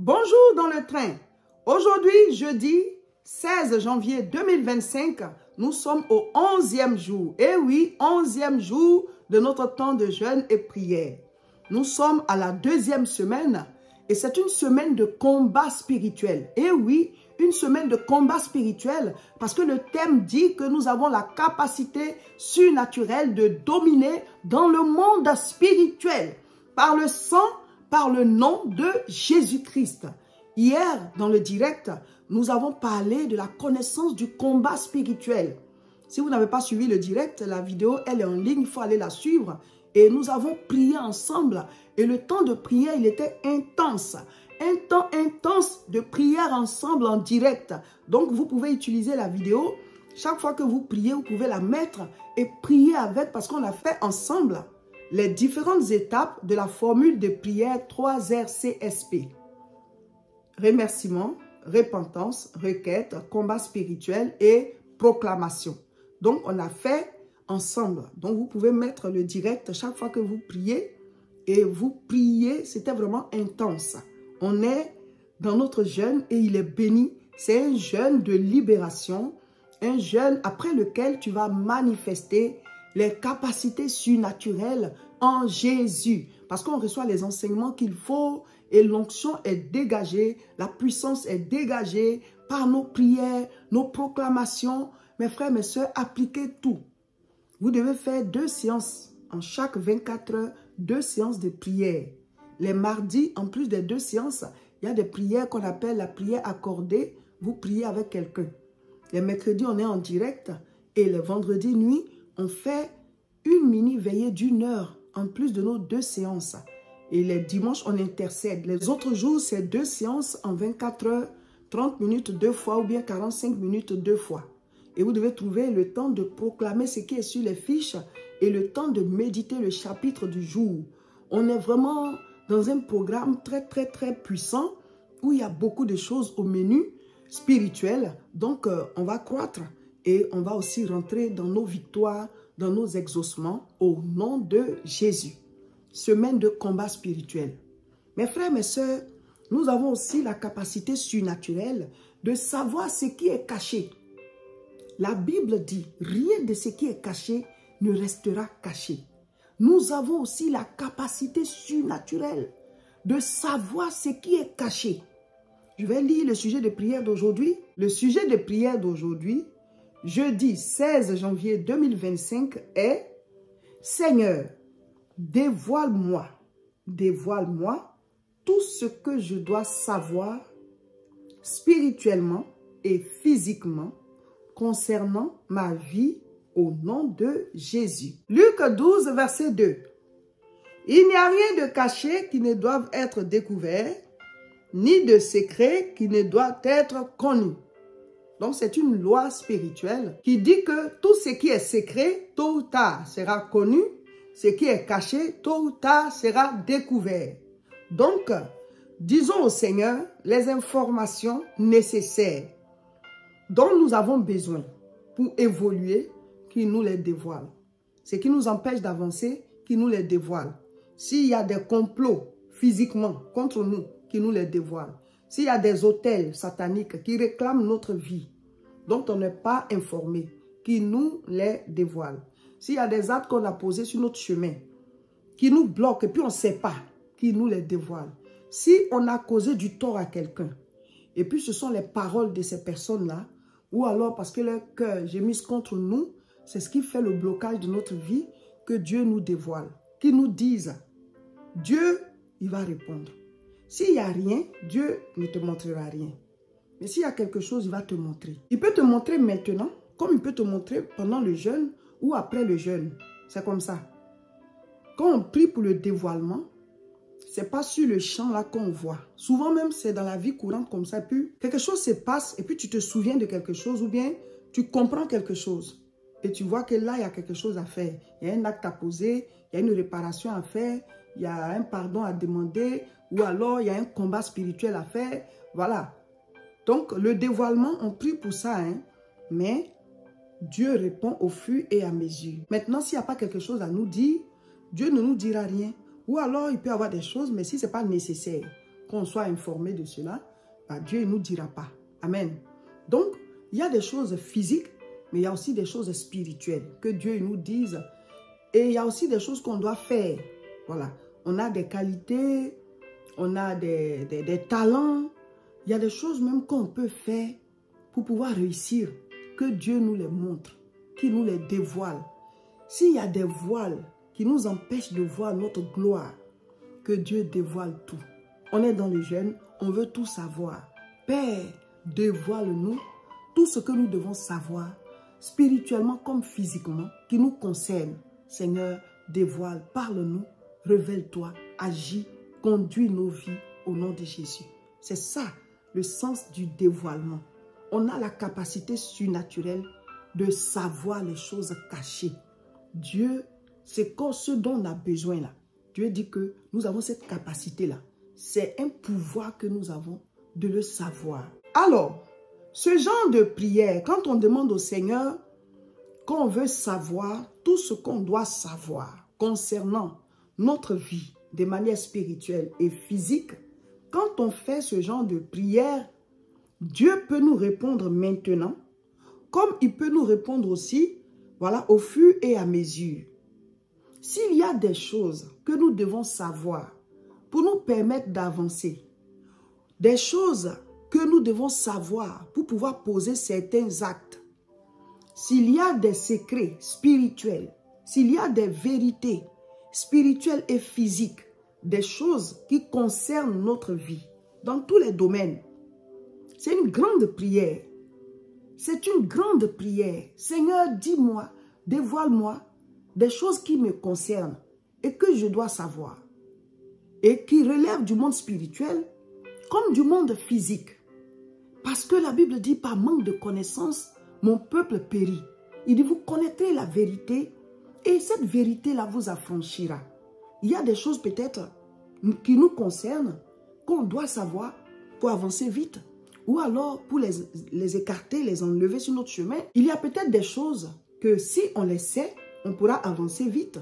Bonjour dans le train. Aujourd'hui, jeudi 16 janvier 2025, nous sommes au 11e jour. Et oui, 11e jour de notre temps de jeûne et prière. Nous sommes à la 2e semaine et c'est une semaine de combat spirituel. Et oui, une semaine de combat spirituel parce que le thème dit que nous avons la capacité surnaturelle de dominer dans le monde spirituel par le sang, par le nom de Jésus-Christ. Hier, dans le direct, nous avons parlé de la connaissance du combat spirituel. Si vous n'avez pas suivi le direct, la vidéo, elle est en ligne, il faut aller la suivre. Et nous avons prié ensemble. Et le temps de prière, il était intense. Un temps intense de prière ensemble en direct. Donc, vous pouvez utiliser la vidéo. Chaque fois que vous priez, vous pouvez la mettre et prier avec parce qu'on a fait ensemble les différentes étapes de la formule de prière 3RCSP. Remerciement, repentance, requête, combat spirituel et proclamation. Donc, on a fait ensemble. Donc, vous pouvez mettre le direct chaque fois que vous priez. Et vous priez, c'était vraiment intense. On est dans notre jeûne et il est béni. C'est un jeûne de libération. Un jeûne après lequel tu vas manifester les capacités surnaturelles en Jésus. Parce qu'on reçoit les enseignements qu'il faut et l'onction est dégagée, la puissance est dégagée par nos prières, nos proclamations. Mes frères, mes soeurs, appliquez tout. Vous devez faire 2 séances en chaque 24 heures, 2 séances de prière. Les mardis, en plus des 2 séances, il y a des prières qu'on appelle la prière accordée. Vous priez avec quelqu'un. Les mercredis, on est en direct et les vendredis nuit, on fait une mini veillée d'1 heure en plus de nos 2 séances. Et les dimanches, on intercède. Les autres jours, c'est 2 séances en 24 heures, 30 minutes 2 fois ou bien 45 minutes 2 fois. Et vous devez trouver le temps de proclamer ce qui est sur les fiches et le temps de méditer le chapitre du jour. On est vraiment dans un programme très puissant où il y a beaucoup de choses au menu spirituel. Donc, on va croître et on va aussi rentrer dans nos victoires, dans nos exaucements au nom de Jésus. Semaine de combat spirituel. Mes frères, mes sœurs, nous avons aussi la capacité surnaturelle de savoir ce qui est caché. La Bible dit, rien de ce qui est caché ne restera caché. Nous avons aussi la capacité surnaturelle de savoir ce qui est caché. Je vais lire le sujet de prière d'aujourd'hui. Le sujet de prière d'aujourd'hui, jeudi 16 janvier 2025, est « Seigneur, dévoile-moi tout ce que je dois savoir spirituellement et physiquement concernant ma vie au nom de Jésus. » Luc 12, verset 2. Il n'y a rien de caché qui ne doive être découvert, ni de secret qui ne doit être connu. Donc, c'est une loi spirituelle qui dit que tout ce qui est secret, tôt ou tard, sera connu. Ce qui est caché, tôt ou tard, sera découvert. Donc, disons au Seigneur les informations nécessaires dont nous avons besoin pour évoluer, qu'il nous les dévoile. Ce qui nous empêche d'avancer, qu'il nous les dévoile. S'il y a des complots physiquement contre nous, qu'il nous les dévoile. S'il y a des autels sataniques qui réclament notre vie, dont on n'est pas informé, qu'il nous les dévoile. S'il y a des actes qu'on a posés sur notre chemin, qui nous bloquent et puis on ne sait pas, qu'il nous les dévoile. Si on a causé du tort à quelqu'un, et puis ce sont les paroles de ces personnes-là, ou alors parce que leur cœur gémisse contre nous, c'est ce qui fait le blocage de notre vie, que Dieu nous dévoile. Qu'il nous dise, Dieu, il va répondre. S'il n'y a rien, Dieu ne te montrera rien. Mais s'il y a quelque chose, il va te montrer. Il peut te montrer maintenant, comme il peut te montrer pendant le jeûne ou après le jeûne. C'est comme ça. Quand on prie pour le dévoilement, ce n'est pas sur le champ là qu'on voit. Souvent même, c'est dans la vie courante comme ça. Puis quelque chose se passe et puis tu te souviens de quelque chose ou bien tu comprends quelque chose. Et tu vois que là, il y a quelque chose à faire. Il y a un acte à poser, il y a une réparation à faire, il y a un pardon à demander ou alors il y a un combat spirituel à faire. Voilà. Donc, le dévoilement, on prie pour ça, hein. Mais Dieu répond au fur et à mesure. Maintenant, s'il n'y a pas quelque chose à nous dire, Dieu ne nous dira rien. Ou alors, il peut y avoir des choses, mais si ce n'est pas nécessaire, qu'on soit informé de cela, bah, Dieu ne nous dira pas. Amen. Donc, il y a des choses physiques, mais il y a aussi des choses spirituelles que Dieu nous dise. Et il y a aussi des choses qu'on doit faire. Voilà. On a des qualités, on a des talents. Il y a des choses même qu'on peut faire pour pouvoir réussir. Que Dieu nous les montre, qu'il nous les dévoile. S'il y a des voiles qui nous empêchent de voir notre gloire, que Dieu dévoile tout. On est dans le jeûne, on veut tout savoir. Père, dévoile-nous tout ce que nous devons savoir, spirituellement comme physiquement, qui nous concerne. Seigneur, dévoile, parle-nous, révèle-toi, agis, conduis nos vies au nom de Jésus. C'est ça, le sens du dévoilement. On a la capacité surnaturelle de savoir les choses cachées. Dieu, c'est ce dont on a besoin là. Dieu dit que nous avons cette capacité-là. C'est un pouvoir que nous avons de le savoir. Alors, ce genre de prière, quand on demande au Seigneur qu'on veut savoir tout ce qu'on doit savoir concernant notre vie de manière spirituelle et physique, quand on fait ce genre de prière, Dieu peut nous répondre maintenant, comme il peut nous répondre aussi, voilà, au fur et à mesure. S'il y a des choses que nous devons savoir pour nous permettre d'avancer, des choses que nous devons savoir pour pouvoir poser certains actes, s'il y a des secrets spirituels, s'il y a des vérités spirituelles et physiques, des choses qui concernent notre vie, dans tous les domaines, c'est une grande prière. C'est une grande prière. Seigneur, dis-moi, dévoile-moi des choses qui me concernent et que je dois savoir. Et qui relèvent du monde spirituel comme du monde physique. Parce que la Bible dit, par manque de connaissance, mon peuple périt. Il dit, vous connaîtrez la vérité et cette vérité-là vous affranchira. Il y a des choses peut-être qui nous concernent, qu'on doit savoir pour avancer vite. Ou alors pour les écarter, les enlever sur notre chemin. Il y a peut-être des choses que si on les sait, on pourra avancer vite.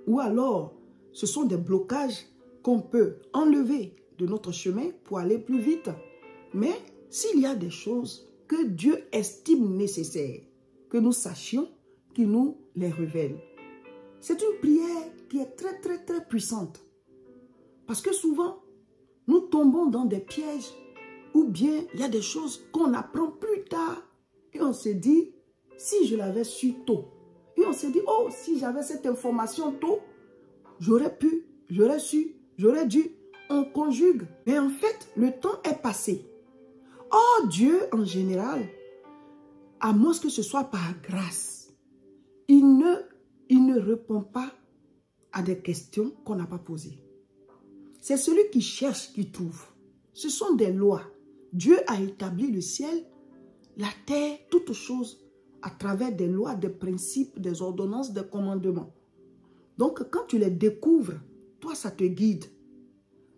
Ou alors, ce sont des blocages qu'on peut enlever de notre chemin pour aller plus vite. Mais s'il y a des choses que Dieu estime nécessaires, que nous sachions, qu'il nous les révèle. C'est une prière qui est très, très, très puissante. Parce que souvent, nous tombons dans des pièges. Ou bien, il y a des choses qu'on apprend plus tard. Et on se dit, si je l'avais su tôt. Et on se dit, oh, si j'avais cette information tôt, j'aurais pu, j'aurais su, j'aurais dû. On conjugue. Mais en fait, le temps est passé. Oh, Dieu, en général, à moins que ce soit par grâce, il ne répond pas à des questions qu'on n'a pas posées. C'est celui qui cherche qui trouve. Ce sont des lois. Dieu a établi le ciel, la terre, toutes choses à travers des lois, des principes, des ordonnances, des commandements. Donc, quand tu les découvres, toi, ça te guide.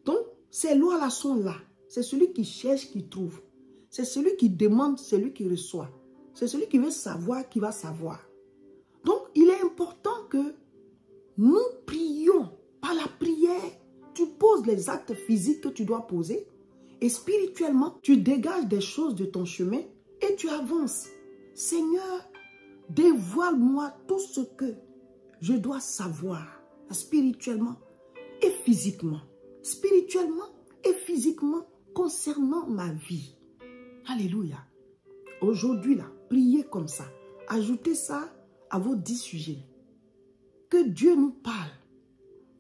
Donc, ces lois-là sont là. C'est celui qui cherche qui trouve. C'est celui qui demande, celui qui reçoit. C'est celui qui veut savoir qui va savoir. Donc, il est important que nous prions par la prière. Tu poses les actes physiques que tu dois poser. Et spirituellement, tu dégages des choses de ton chemin et tu avances. Seigneur, dévoile-moi tout ce que je dois savoir spirituellement et physiquement. Spirituellement et physiquement concernant ma vie. Alléluia. Aujourd'hui, là, priez comme ça. Ajoutez ça à vos 10 sujets. Que Dieu nous parle.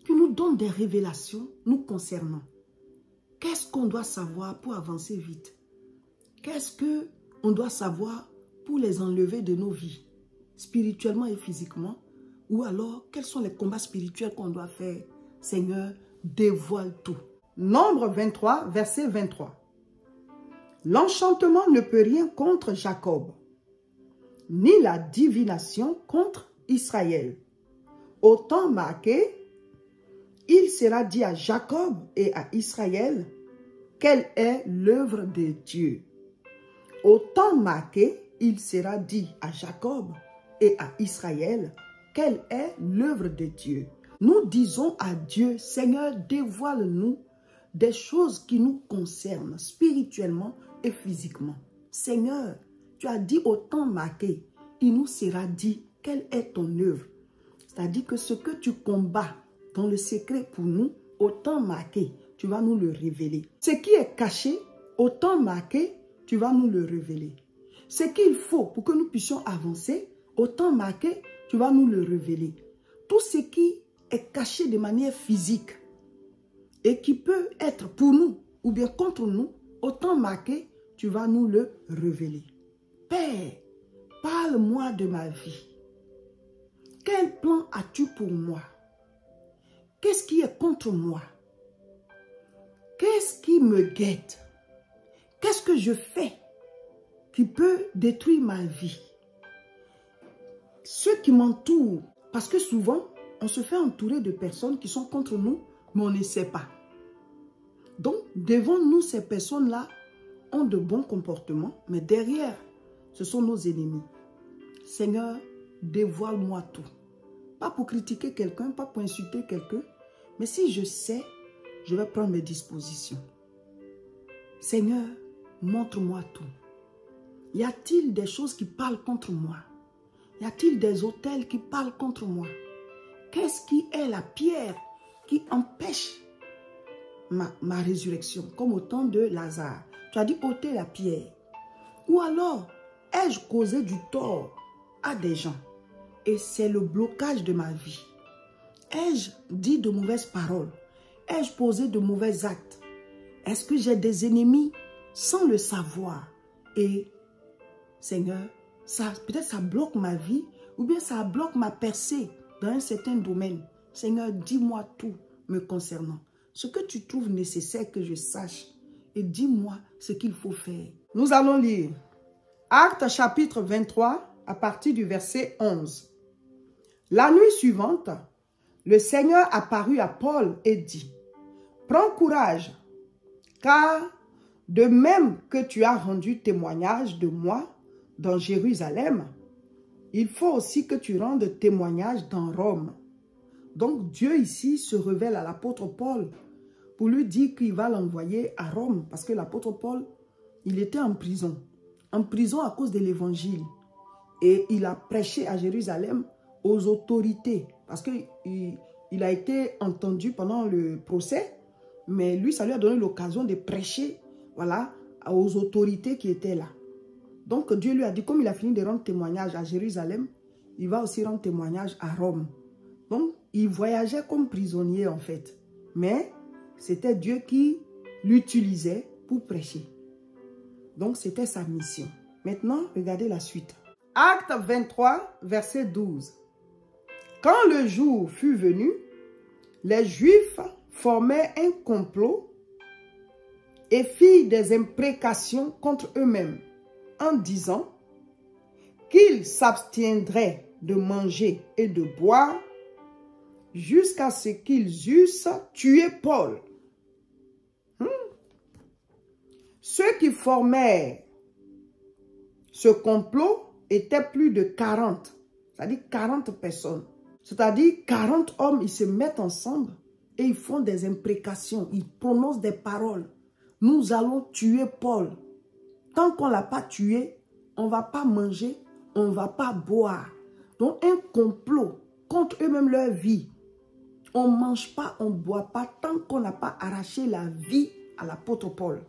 Qu'il nous donne des révélations nous concernant. Qu'est-ce qu'on doit savoir pour avancer vite? Qu'est-ce qu'on doit savoir pour les enlever de nos vies, spirituellement et physiquement? Ou alors, quels sont les combats spirituels qu'on doit faire? Seigneur, dévoile tout. Nombre 23, verset 23. L'enchantement ne peut rien contre Jacob, ni la divination contre Israël. Au temps marqué, il sera dit à Jacob et à Israël quelle est l'œuvre de Dieu. Au temps marqué, il sera dit à Jacob et à Israël quelle est l'œuvre de Dieu. Nous disons à Dieu, Seigneur, dévoile-nous des choses qui nous concernent spirituellement et physiquement. Seigneur, tu as dit au temps marqué, il nous sera dit quelle est ton œuvre. C'est-à-dire que ce que tu combats dans le secret pour nous, au temps marqué, tu vas nous le révéler. Ce qui est caché, au temps marqué, tu vas nous le révéler. Ce qu'il faut pour que nous puissions avancer, au temps marqué, tu vas nous le révéler. Tout ce qui est caché de manière physique et qui peut être pour nous ou bien contre nous, au temps marqué, tu vas nous le révéler. Père, parle-moi de ma vie. Quel plan as-tu pour moi? Qu'est-ce qui est contre moi? Qu'est-ce qui me guette? Qu'est-ce que je fais qui peut détruire ma vie? Ceux qui m'entourent, parce que souvent, on se fait entourer de personnes qui sont contre nous, mais on ne sait pas. Donc, devant nous, ces personnes-là ont de bons comportements, mais derrière, ce sont nos ennemis. Seigneur, dévoile-moi tout. Pas pour critiquer quelqu'un, pas pour insulter quelqu'un, mais si je sais, je vais prendre mes dispositions. Seigneur, montre-moi tout. Y a-t-il des choses qui parlent contre moi? Y a-t-il des autels qui parlent contre moi? Qu'est-ce qui est la pierre qui empêche ma résurrection? Comme au temps de Lazare. Tu as dit ôter la pierre. Ou alors, ai-je causé du tort à des gens? Et c'est le blocage de ma vie. Ai-je dit de mauvaises paroles? Ai-je posé de mauvais actes? Est-ce que j'ai des ennemis sans le savoir? Et Seigneur, peut-être ça bloque ma vie ou bien ça bloque ma percée dans un certain domaine. Seigneur, dis-moi tout me concernant. Ce que tu trouves nécessaire que je sache et dis-moi ce qu'il faut faire. Nous allons lire Actes chapitre 23 à partir du verset 11. La nuit suivante, le Seigneur apparut à Paul et dit, « Prends courage, car de même que tu as rendu témoignage de moi dans Jérusalem, il faut aussi que tu rendes témoignage dans Rome. » Donc Dieu ici se révèle à l'apôtre Paul pour lui dire qu'il va l'envoyer à Rome, parce que l'apôtre Paul, il était en prison à cause de l'évangile. Et il a prêché à Jérusalem aux autorités, parce qu'il a été entendu pendant le procès, mais lui, ça lui a donné l'occasion de prêcher, voilà, aux autorités qui étaient là. Donc Dieu lui a dit, comme il a fini de rendre témoignage à Jérusalem, il va aussi rendre témoignage à Rome. Donc, il voyageait comme prisonnier en fait, mais c'était Dieu qui l'utilisait pour prêcher. Donc, c'était sa mission. Maintenant, regardez la suite. Acte 23, verset 12. Quand le jour fut venu, les Juifs formaient un complot et firent des imprécations contre eux-mêmes en disant qu'ils s'abstiendraient de manger et de boire jusqu'à ce qu'ils eussent tué Paul. Ceux qui formaient ce complot étaient plus de 40, c'est-à-dire 40 personnes. C'est-à-dire 40 hommes, ils se mettent ensemble et ils font des imprécations, ils prononcent des paroles. Nous allons tuer Paul. Tant qu'on ne l'a pas tué, on ne va pas manger, on ne va pas boire. Donc un complot contre eux-mêmes leur vie. On ne mange pas, on ne boit pas tant qu'on n'a pas arraché la vie à l'apôtre Paul.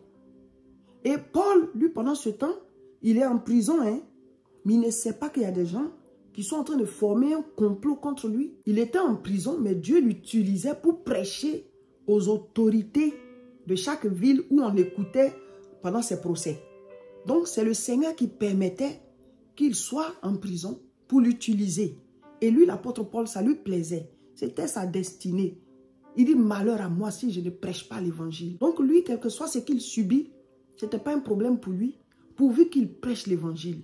Et Paul, lui, pendant ce temps, il est en prison, hein, mais il ne sait pas qu'il y a des gens qui sont en train de former un complot contre lui. Il était en prison, mais Dieu l'utilisait pour prêcher aux autorités de chaque ville où on l'écoutait pendant ses procès. Donc, c'est le Seigneur qui permettait qu'il soit en prison pour l'utiliser. Et lui, l'apôtre Paul, ça lui plaisait. C'était sa destinée. Il dit, malheur à moi si je ne prêche pas l'évangile. Donc, lui, quel que soit ce qu'il subit, ce n'était pas un problème pour lui, pourvu qu'il prêche l'évangile.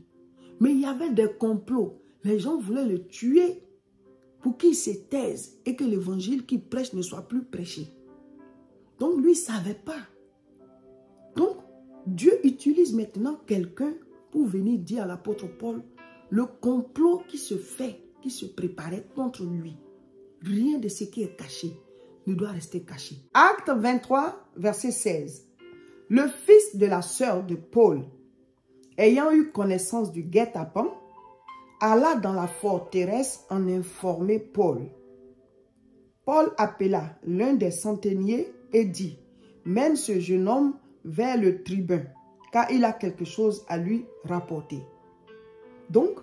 Mais il y avait des complots. Les gens voulaient le tuer pour qu'il se taise et que l'évangile qu'il prêche ne soit plus prêché. Donc, lui, il ne savait pas. Donc, Dieu utilise maintenant quelqu'un pour venir dire à l'apôtre Paul le complot qui se fait, qui se préparait contre lui. Rien de ce qui est caché. ne doit rester caché. Acte 23, verset 16. Le fils de la sœur de Paul, ayant eu connaissance du guet-apens, alla dans la forteresse en informer Paul. Paul appela l'un des centeniers et dit, « Mène ce jeune homme vers le tribun, car il a quelque chose à lui rapporter. » Donc,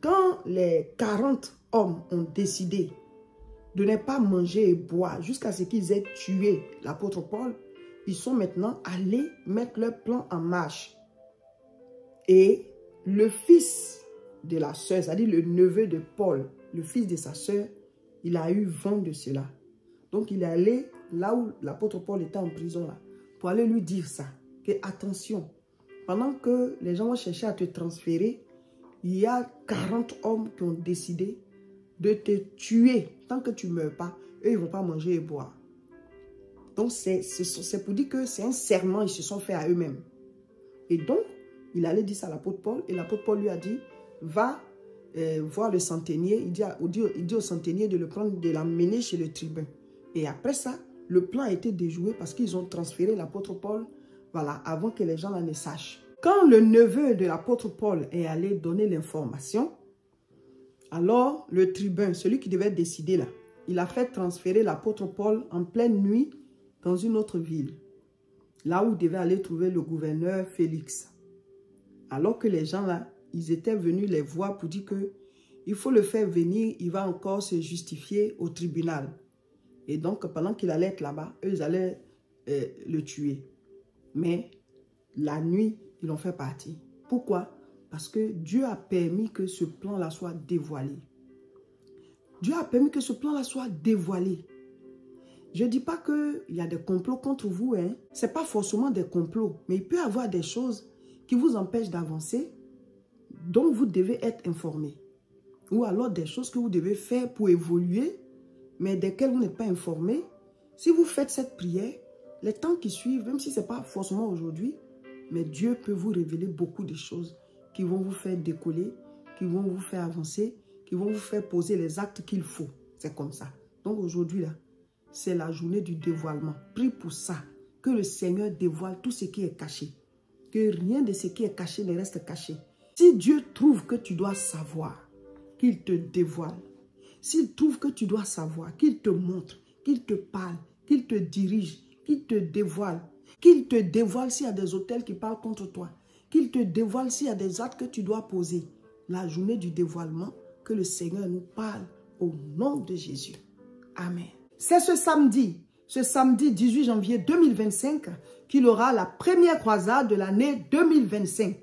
quand les 40 hommes ont décidé de ne pas manger et boire jusqu'à ce qu'ils aient tué l'apôtre Paul, ils sont maintenant allés mettre leur plan en marche. Et le fils de la sœur, c'est-à-dire le neveu de Paul, le fils de sa sœur, il a eu vent de cela. Donc, il est allé là où l'apôtre Paul était en prison, là, pour aller lui dire ça. Que attention, pendant que les gens vont chercher à te transférer, il y a 40 hommes qui ont décidé de te tuer. Tant que tu ne meurs pas, eux, ils ne vont pas manger et boire. Donc, c'est pour dire que c'est un serment, ils se sont fait à eux-mêmes. Et donc, il allait dire ça à l'apôtre Paul, et l'apôtre Paul lui a dit, va voir le centenier. Il dit au centenier de le prendre, de l'emmener chez le tribun. Et après ça, le plan a été déjoué parce qu'ils ont transféré l'apôtre Paul, voilà, avant que les gens là ne sachent. Quand le neveu de l'apôtre Paul est allé donner l'information, alors le tribun, celui qui devait décider là, il a fait transférer l'apôtre Paul en pleine nuit dans une autre ville, là où devait aller trouver le gouverneur Félix. Alors que les gens là, ils étaient venus les voir pour dire que il faut le faire venir, il va encore se justifier au tribunal. Et donc, pendant qu'il allait être là-bas, eux, ils allaient le tuer. Mais la nuit, ils l'ont fait partir. Pourquoi? Parce que Dieu a permis que ce plan-là soit dévoilé. Dieu a permis que ce plan-là soit dévoilé. Je ne dis pas qu'il y a des complots contre vous. Hein. Ce n'est pas forcément des complots. Mais il peut y avoir des choses qui vous empêchent d'avancer, dont vous devez être informé. Ou alors des choses que vous devez faire pour évoluer, mais desquelles vous n'êtes pas informé. Si vous faites cette prière, les temps qui suivent, même si ce n'est pas forcément aujourd'hui, mais Dieu peut vous révéler beaucoup de choses qui vont vous faire décoller, qui vont vous faire avancer, qui vont vous faire poser les actes qu'il faut. C'est comme ça. Donc aujourd'hui, là, c'est la journée du dévoilement. Prie pour ça, que le Seigneur dévoile tout ce qui est caché. Que rien de ce qui est caché ne reste caché. Si Dieu trouve que tu dois savoir, qu'il te dévoile. S'il trouve que tu dois savoir, qu'il te montre, qu'il te parle, qu'il te dirige, qu'il te dévoile. Qu'il te dévoile s'il y a des autels qui parlent contre toi. Qu'il te dévoile s'il y a des actes que tu dois poser. La journée du dévoilement, que le Seigneur nous parle au nom de Jésus. Amen. C'est ce samedi 18 janvier 2025, qu'il aura la première croisade de l'année 2025.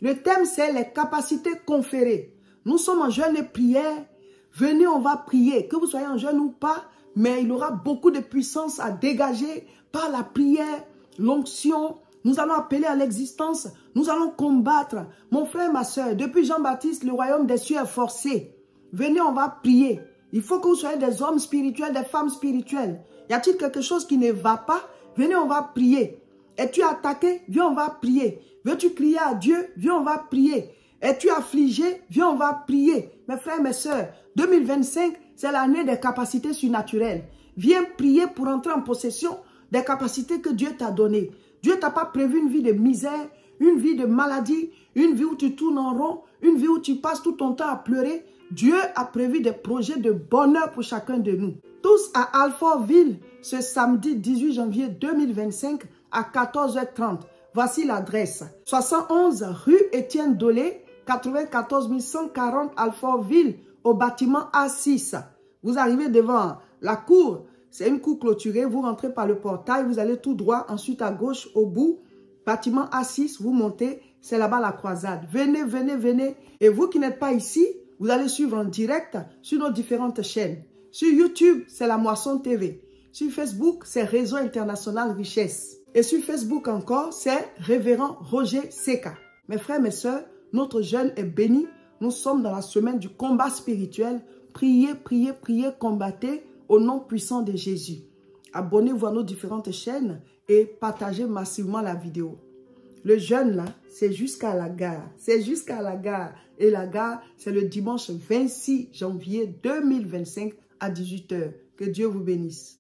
Le thème, c'est les capacités conférées. Nous sommes en jeûne et prière. Venez, on va prier. Que vous soyez en jeûne ou pas, mais il aura beaucoup de puissance à dégager par la prière, l'onction. Nous allons appeler à l'existence. Nous allons combattre. Mon frère, ma soeur, depuis Jean-Baptiste, le royaume des cieux est forcé. Venez, on va prier. Il faut que vous soyez des hommes spirituels, des femmes spirituelles. Y a-t-il quelque chose qui ne va pas? Venez, on va prier. Es-tu attaqué? Viens, on va prier. Veux-tu crier à Dieu? Viens, on va prier. Es-tu affligé? Viens, on va prier. Mes frères, mes sœurs, 2025, c'est l'année des capacités surnaturelles. Viens prier pour entrer en possession des capacités que Dieu t'a données. Dieu t'a pas prévu une vie de misère, une vie de maladie, une vie où tu tournes en rond, une vie où tu passes tout ton temps à pleurer. Dieu a prévu des projets de bonheur pour chacun de nous. Tous à Alfortville, ce samedi 18 janvier 2025 à 14h30. Voici l'adresse. 71 rue Étienne Dolé, 94 140 Alfortville, au bâtiment A6. Vous arrivez devant la cour, c'est une cour clôturée, vous rentrez par le portail, vous allez tout droit, ensuite à gauche, au bout, bâtiment A6, vous montez, c'est là-bas la croisade. Venez, venez, venez. Et vous qui n'êtes pas ici, vous allez suivre en direct sur nos différentes chaînes. Sur YouTube, c'est La Moisson TV. Sur Facebook, c'est Réseau International Richesse. Et sur Facebook encore, c'est Révérend Roger Seka. Mes frères, mes sœurs, notre jeûne est béni. Nous sommes dans la semaine du combat spirituel. Priez, priez, priez, combattez au nom puissant de Jésus. Abonnez-vous à nos différentes chaînes et partagez massivement la vidéo. Le jeûne là, c'est jusqu'à la gare. C'est jusqu'à la gare. Et la gare, c'est le dimanche 26 janvier 2025 à 18 h. Que Dieu vous bénisse.